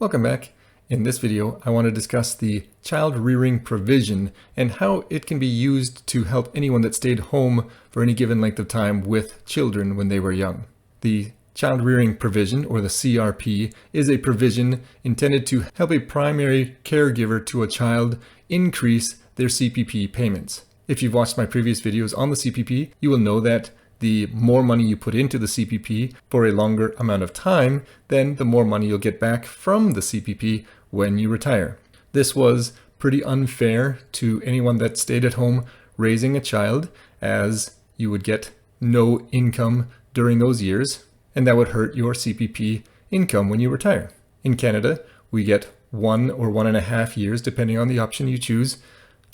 Welcome back. In this video, I want to discuss the child rearing provision and how it can be used to help anyone that stayed home for any given length of time with children when they were young. The child rearing provision, or the CRP, is a provision intended to help a primary caregiver to a child increase their CPP payments. If you've watched my previous videos on the CPP, you will know that the more money you put into the CPP for a longer amount of time, then the more money you'll get back from the CPP when you retire. This was pretty unfair to anyone that stayed at home raising a child, as you would get no income during those years, and that would hurt your CPP income when you retire. In Canada, we get 1 or 1.5 years, depending on the option you choose,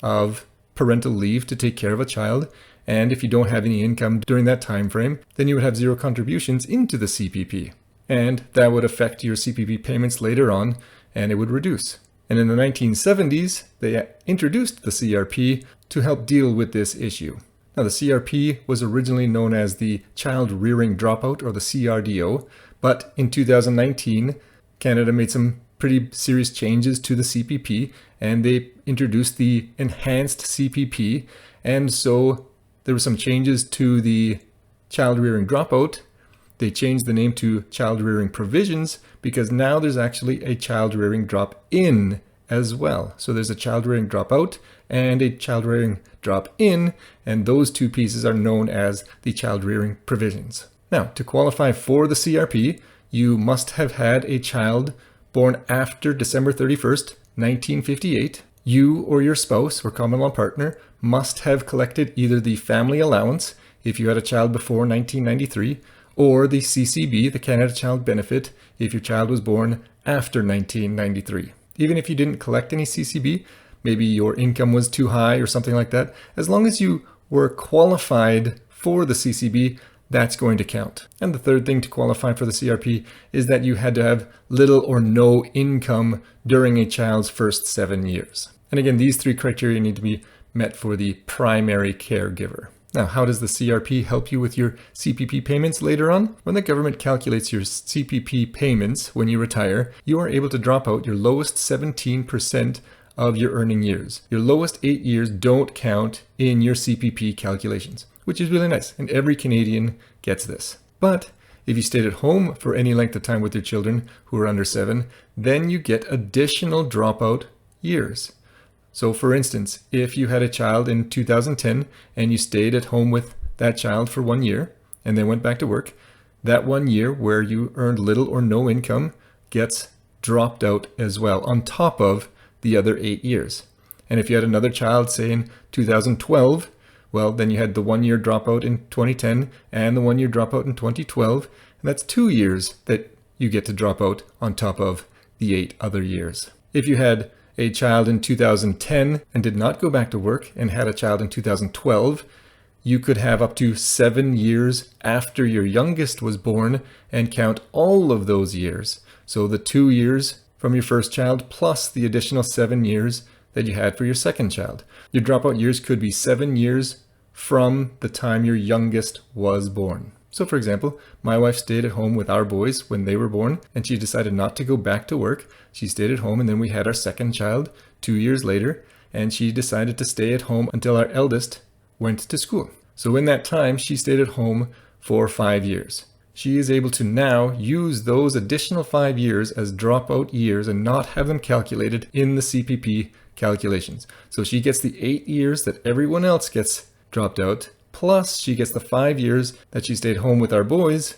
of parental leave to take care of a child. And if you don't have any income during that time frame, then you would have zero contributions into the CPP. And that would affect your CPP payments later on, and it would reduce. And in the 1970s, they introduced the CRP to help deal with this issue. Now, the CRP was originally known as the Child Rearing Dropout, or the CRDO, but in 2019, Canada made some pretty serious changes to the CPP, and they introduced the enhanced CPP, and so there were some changes to the child rearing dropout. They changed the name to child rearing provisions because now there's actually a child rearing drop in as well. So there's a child rearing dropout and a child rearing drop in, and those two pieces are known as the child rearing provisions. Now, to qualify for the CRP, you must have had a child born after December 31st, 1958. You or your spouse or common law partner must have collected either the family allowance, if you had a child before 1993, or the CCB, the Canada Child Benefit, if your child was born after 1993. Even if you didn't collect any CCB, maybe your income was too high or something like that, as long as you were qualified for the CCB, that's going to count. And the third thing to qualify for the CRP is that you had to have little or no income during a child's first 7 years. And again, these three criteria need to be met for the primary caregiver. Now, how does the CRP help you with your CPP payments later on? When the government calculates your CPP payments when you retire, you are able to drop out your lowest 17% of your earning years. Your lowest 8 years don't count in your CPP calculations, which is really nice, and every Canadian gets this. But if you stayed at home for any length of time with your children who are under 7, then you get additional dropout years. So for instance, if you had a child in 2010 and you stayed at home with that child for 1 year and then went back to work, that 1 year where you earned little or no income gets dropped out as well on top of the other 8 years. And if you had another child, say in 2012, well, then you had the 1 year dropout in 2010 and the 1 year dropout in 2012. And that's 2 years that you get to drop out on top of the 8 other years. If you had a child in 2010 and did not go back to work and had a child in 2012, you could have up to 7 years after your youngest was born and count all of those years. So the 2 years from your first child plus the additional 7 years that you had for your second child. Your dropout years could be 7 years from the time your youngest was born. So for example, my wife stayed at home with our boys when they were born, and she decided not to go back to work. She stayed at home, and then we had our second child 2 years later, and she decided to stay at home until our eldest went to school. So in that time, she stayed at home for 5 years. She is able to now use those additional 5 years as dropout years and not have them calculated in the CPP calculations. So she gets the 8 years that everyone else gets dropped out, plus she gets the 5 years that she stayed home with our boys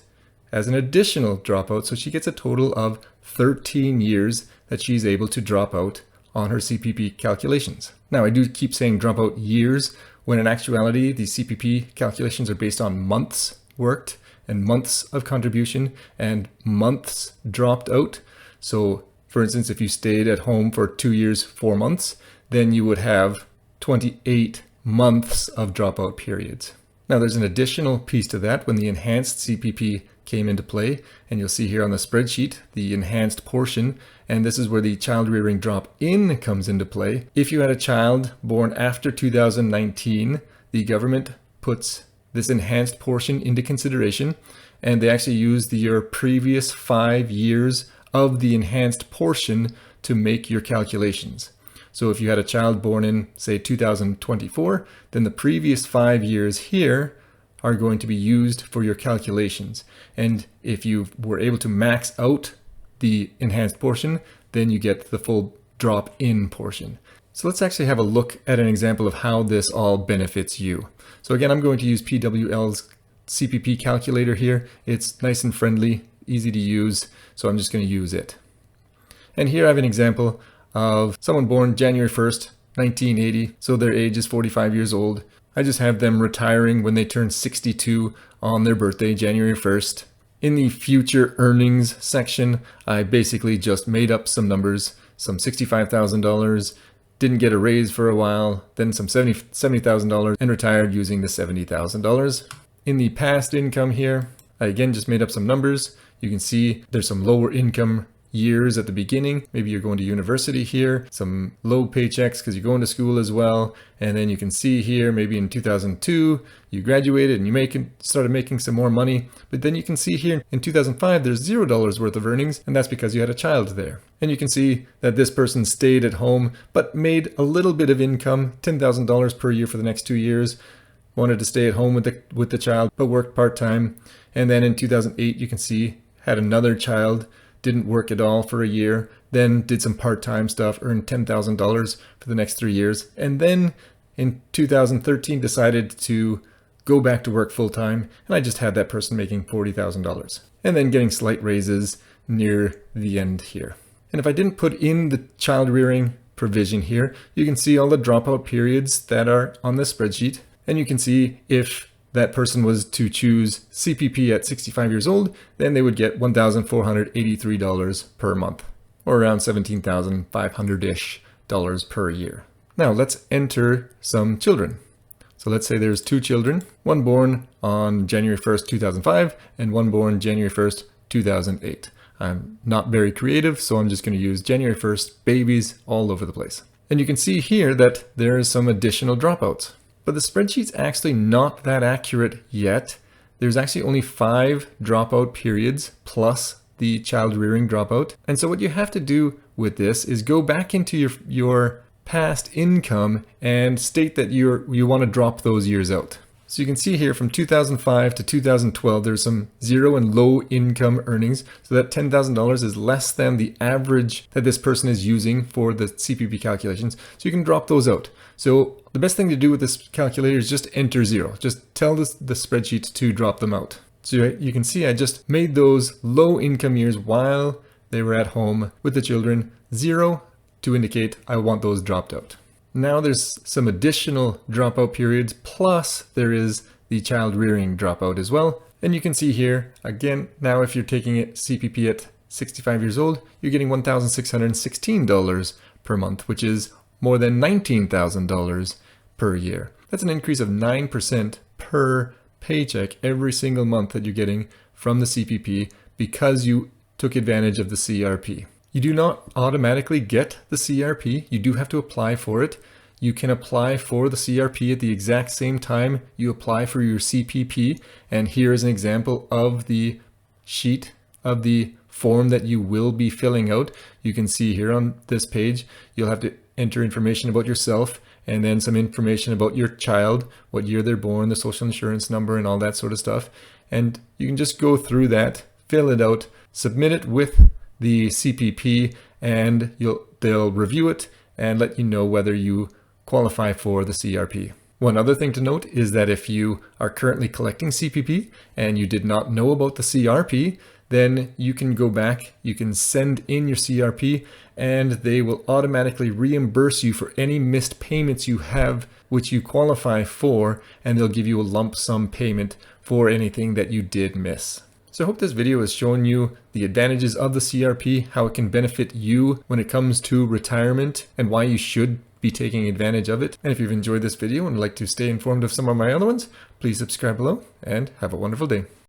as an additional dropout. So she gets a total of 13 years that she's able to drop out on her CPP calculations. Now, I do keep saying dropout years when in actuality, the CPP calculations are based on months worked and months of contribution and months dropped out. So for instance, if you stayed at home for 2 years, 4 months, then you would have 28 months of dropout periods. Now there's an additional piece to that when the enhanced CPP came into play, and you'll see here on the spreadsheet the enhanced portion, and this is where the child rearing drop in comes into play. If you had a child born after 2019, the government puts this enhanced portion into consideration, and they actually use your previous 5 years of the enhanced portion to make your calculations. So if you had a child born in, say, 2024, then the previous 5 years here are going to be used for your calculations. And if you were able to max out the enhanced portion, then you get the full drop-in portion. So let's actually have a look at an example of how this all benefits you. So again, I'm going to use PWL's CPP calculator here. It's nice and friendly, easy to use, so I'm just going to use it. And here I have an example of someone born January 1st, 1980, so their age is 45 years old. I just have them retiring when they turn 62 on their birthday, January 1st. In the future earnings section, I basically just made up some numbers, some $65,000, didn't get a raise for a while, then some $70,000 and retired using the $70,000. In the past income here, I again just made up some numbers. You can see there's some lower income years at the beginning. Maybe you're going to university here, some low paychecks because you're going to school as well. And then you can see here, maybe in 2002, you graduated and you started making some more money. But then you can see here in 2005, there's $0 worth of earnings, and that's because you had a child there. And you can see that this person stayed at home, but made a little bit of income, $10,000 per year for the next 2 years. Wanted to stay at home with the child, but worked part-time. And then in 2008, you can see, had another child, didn't work at all for a year, then did some part-time stuff, earned $10,000 for the next 3 years. And then in 2013, decided to go back to work full-time. And I just had that person making $40,000 and then getting slight raises near the end here. And if I didn't put in the child rearing provision here, you can see all the dropout periods that are on this spreadsheet. And you can see if that person was to choose CPP at 65 years old, then they would get $1,483 per month, or around $17,500-ish per year. Now let's enter some children. So let's say there's 2 children, one born on January 1st, 2005, and one born January 1st, 2008. I'm not very creative, so I'm just going to use January 1st babies all over the place. And you can see here that there is some additional dropouts. But the spreadsheet's actually not that accurate yet. There's actually only 5 dropout periods plus the child rearing dropout. And so what you have to do with this is go back into your past income and state that you want to drop those years out. So you can see here from 2005 to 2012, there's some 0 and low income earnings. So that $10,000 is less than the average that this person is using for the CPP calculations. So you can drop those out. So the best thing to do with this calculator is just enter 0. Just tell the spreadsheet to drop them out. So you can see I just made those low income years while they were at home with the children 0 to indicate I want those dropped out. Now there's some additional dropout periods, plus there is the child rearing dropout as well. And you can see here, again, now if you're taking it CPP at 65 years old, you're getting $1,616 per month, which is more than $19,000 per year. That's an increase of 9% per paycheck every single month that you're getting from the CPP because you took advantage of the CRP. You do not automatically get the CRP. You do have to apply for it. You can apply for the CRP at the exact same time you apply for your CPP. And here is an example of the sheet of the form that you will be filling out. You can see here on this page, you'll have to enter information about yourself and then some information about your child, what year they're born, the social insurance number, and all that sort of stuff. And you can just go through that, fill it out, submit it with the CPP, and they'll review it and let you know whether you qualify for the CRP. One other thing to note is that if you are currently collecting CPP and you did not know about the CRP, then you can go back, you can send in your CRP, and they will automatically reimburse you for any missed payments you have which you qualify for, and they'll give you a lump sum payment for anything that you did miss. So I hope this video has shown you the advantages of the CRP, how it can benefit you when it comes to retirement, and why you should be taking advantage of it. And if you've enjoyed this video and would like to stay informed of some of my other ones, please subscribe below and have a wonderful day.